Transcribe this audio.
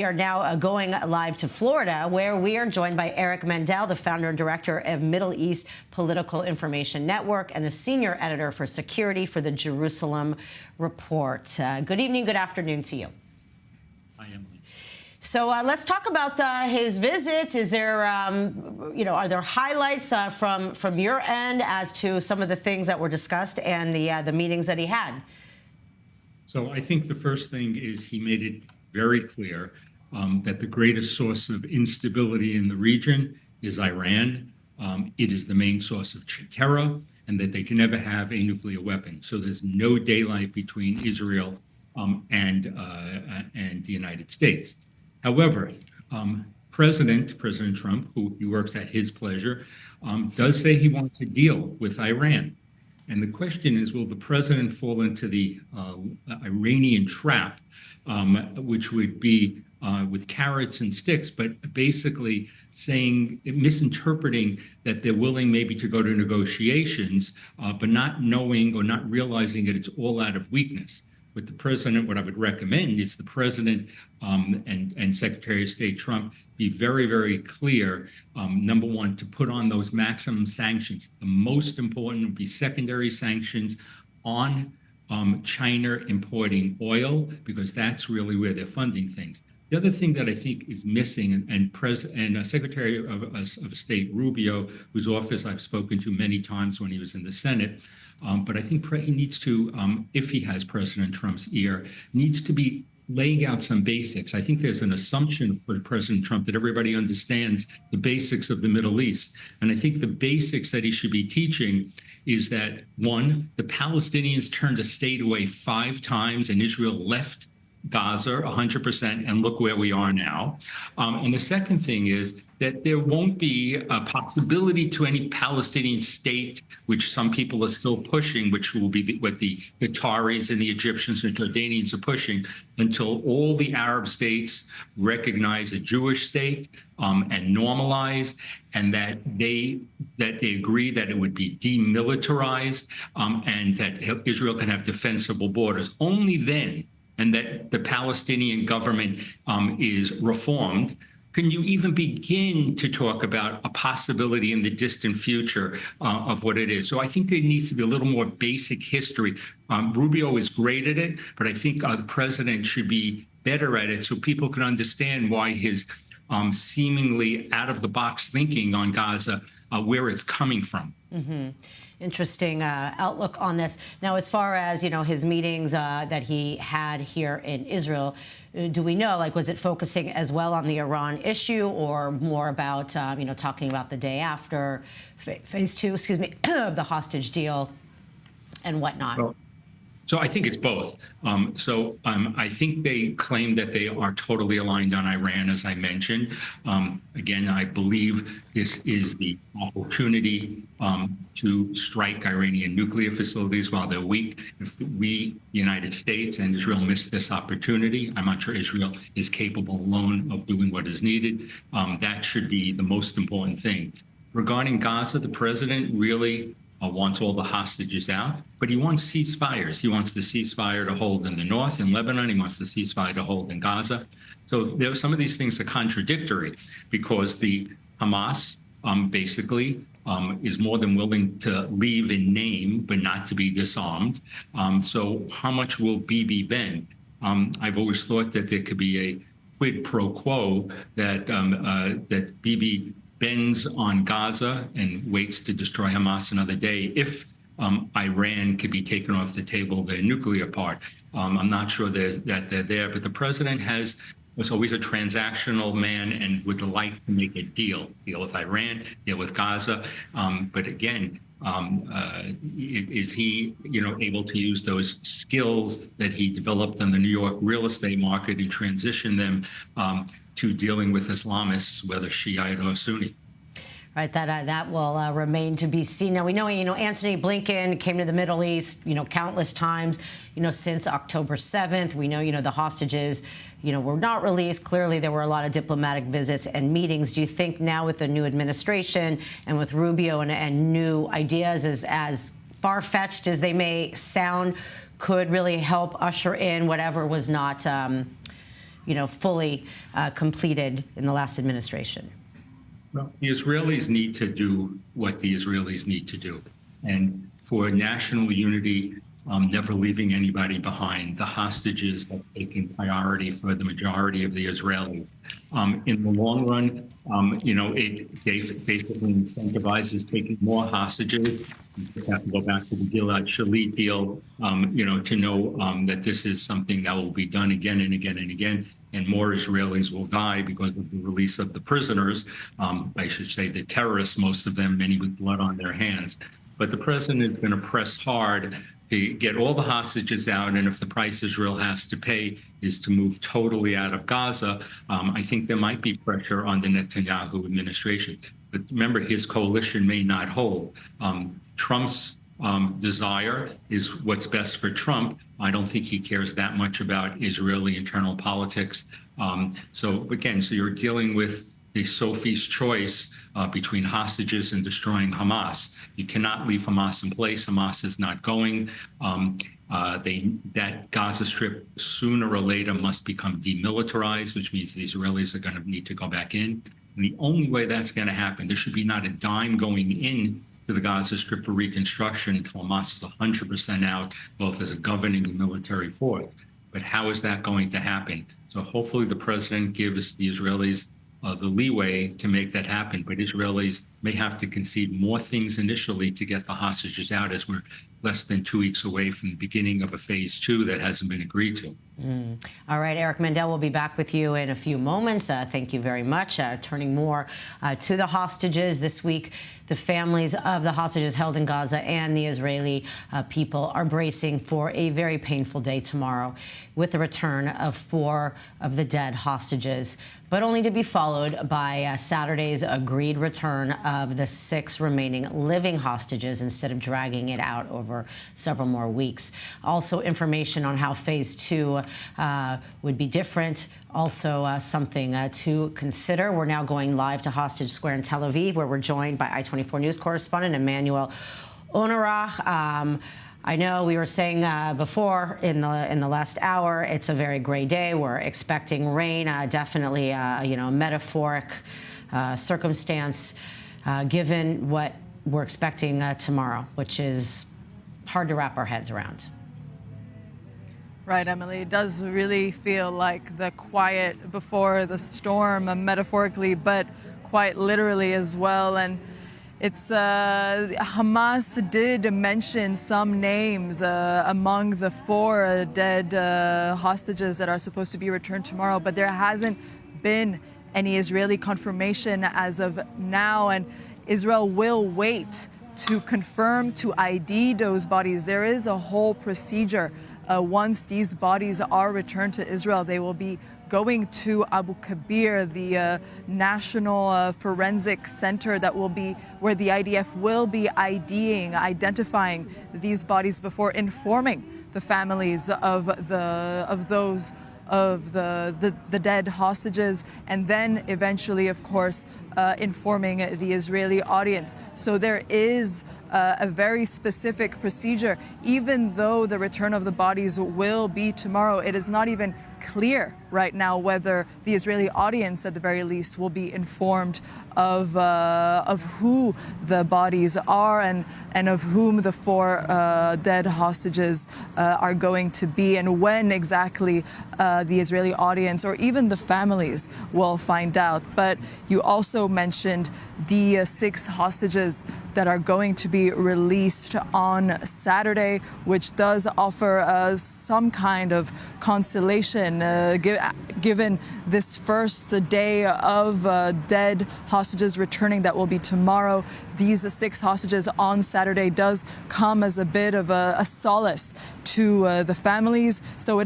We are now going live to Florida, where we are joined by Eric Mandel, the founder and director of Middle East Political Information Network and the senior editor for security for the Jerusalem Report. Good evening, good afternoon to you. Hi, Emily. So let's talk about his visit. Is there, are there highlights from your end as to some of the things that were discussed and the meetings that he had? So I think the first thing is he made it very clear that the greatest source of instability in the region is Iran. It is the main source of terror, and that they can never have a nuclear weapon. So there's no daylight between Israel and the United States. However, President Trump, who he works at his pleasure, does say he wants a deal with Iran. And the question is, will the president fall into the Iranian trap, which would be with carrots and sticks, but basically misinterpreting that they're willing maybe to go to negotiations, but not knowing or not realizing that it's all out of weakness. With the president, what I would recommend is the president and Secretary of State Trump be very, very clear, number one, to put on those maximum sanctions. The most important would be secondary sanctions on China importing oil, because that's really where they're funding things. The other thing that I think is missing, and Secretary of State Rubio, whose office I've spoken to many times when he was in the Senate, but I think he needs to, if he has President Trump's ear, needs to be laying out some basics. I think there's an assumption for President Trump that everybody understands the basics of the Middle East. And I think the basics that he should be teaching is that, one, the Palestinians turned a state away 5 times and Israel left Gaza 100%, and look where we are now. And the second thing is that there won't be a possibility to any Palestinian state, which some people are still pushing, which will be what the Qataris and the Egyptians and Jordanians are pushing, until all the Arab states recognize a Jewish state and normalize, and that they agree that it would be demilitarized and that Israel can have defensible borders. Only then, and that the Palestinian government is reformed, can you even begin to talk about a possibility in the distant future of what it is? So I think there needs to be a little more basic history. Rubio is great at it, but I think the president should be better at it so people can understand why his seemingly out-of-the-box thinking on Gaza, where it's coming from. Mm-hmm. Interesting outlook on this. Now, as far as, his meetings that he had here in Israel, do we know, was it focusing as well on the Iran issue, or more about, talking about the day after phase 2, of the hostage deal and whatnot? Well, so I think it's both. I think they claim that they are totally aligned on Iran, as I mentioned. Again, I believe this is the opportunity to strike Iranian nuclear facilities while they're weak. If we, the United States and Israel, miss this opportunity, I'm not sure Israel is capable alone of doing what is needed. That should be the most important thing. Regarding Gaza, the president really wants all the hostages out, but he wants ceasefires. He wants the ceasefire to hold in the north, in Lebanon. He wants the ceasefire to hold in Gaza. So some of these things are contradictory, because the Hamas basically is more than willing to leave in name, but not to be disarmed. So how much will Bibi bend? I've always thought that there could be a quid pro quo that that Bibi bends on Gaza and waits to destroy Hamas another day if Iran could be taken off the table, their nuclear part. I'm not sure that they're there, but the president was always a transactional man and would like to make a deal with Iran, deal with Gaza. But again, is he, able to use those skills that he developed in the New York real estate market and transition them to dealing with Islamists, whether Shiite or Sunni? Right, that will remain to be seen. Now, we know, Antony Blinken came to the Middle East, countless times, since October 7th. We know, the hostages, were not released. Clearly, there were a lot of diplomatic visits and meetings. Do you think now with the new administration and with Rubio and new ideas, as far-fetched as they may sound, could really help usher in whatever was not fully completed in the last administration? Well, the Israelis need to do what the Israelis need to do. And for national unity, never leaving anybody behind, the hostages have taken priority for the majority of the Israelis. In the long run, it basically incentivizes taking more hostages. You have to go back to the Gilad Shalit deal, to know that this is something that will be done again and again and again. And more Israelis will die because of the release of the prisoners. I should say the terrorists, most of them, many with blood on their hands. But the president is going to press hard to get all the hostages out. And if the price Israel has to pay is to move totally out of Gaza, I think there might be pressure on the Netanyahu administration. But remember, his coalition may not hold. Trump's desire is what's best for Trump. I don't think he cares that much about Israeli internal politics. So you're dealing with the Sophie's choice between hostages and destroying Hamas. You cannot leave Hamas in place. Hamas is not going. That Gaza Strip sooner or later must become demilitarized, which means the Israelis are going to need to go back in. And the only way that's going to happen, there should be not a dime going in to the Gaza Strip for reconstruction until Hamas is 100% out, both as a governing and military force. But how is that going to happen? So hopefully the president gives the Israelis the leeway to make that happen. But Israelis may have to concede more things initially to get the hostages out, as we're less than 2 weeks away from the beginning of a phase 2 that hasn't been agreed to. All right, Eric Mandel will be back with you in a few moments. Thank you very much. Turning more to the hostages this week, the families of the hostages held in Gaza and the Israeli people are bracing for a very painful day tomorrow with the return of 4 of the dead hostages, but only to be followed by Saturday's agreed return of the 6 remaining living hostages instead of dragging it out over several more weeks. Also, information on how phase 2 would be different. Also, something to consider. We're now going live to Hostage Square in Tel Aviv, where we're joined by i24News correspondent Emmanuel Onorach. I know we were saying before in the last hour, it's a very gray day. We're expecting rain. Definitely, a metaphoric circumstance, given what we're expecting tomorrow, which is hard to wrap our heads around. Right, Emily. It does really feel like the quiet before the storm, metaphorically, but quite literally as well. And it's Hamas did mention some names among the 4 dead hostages that are supposed to be returned tomorrow, but there hasn't been any Israeli confirmation as of now, and Israel will wait to confirm, to ID those bodies. There is a whole procedure. Once these bodies are returned to Israel, they will be going to Abu Kabir, the National Forensic Center that will be where the IDF will be identifying these bodies before informing the families of the dead hostages, and then eventually, of course, informing the Israeli audience. So there is a very specific procedure. Even though the return of the bodies will be tomorrow, it is not even clear right now whether the Israeli audience, at the very least, will be informed of who the bodies are and of whom the 4 dead hostages are going to be, and when exactly the Israeli audience or even the families will find out. But you also mentioned the 6 hostages that are going to be released on Saturday, which does offer some kind of consolation, given this first day of dead hostages returning that will be tomorrow. These 6 hostages on Saturday does come as a bit of a solace to the families. So it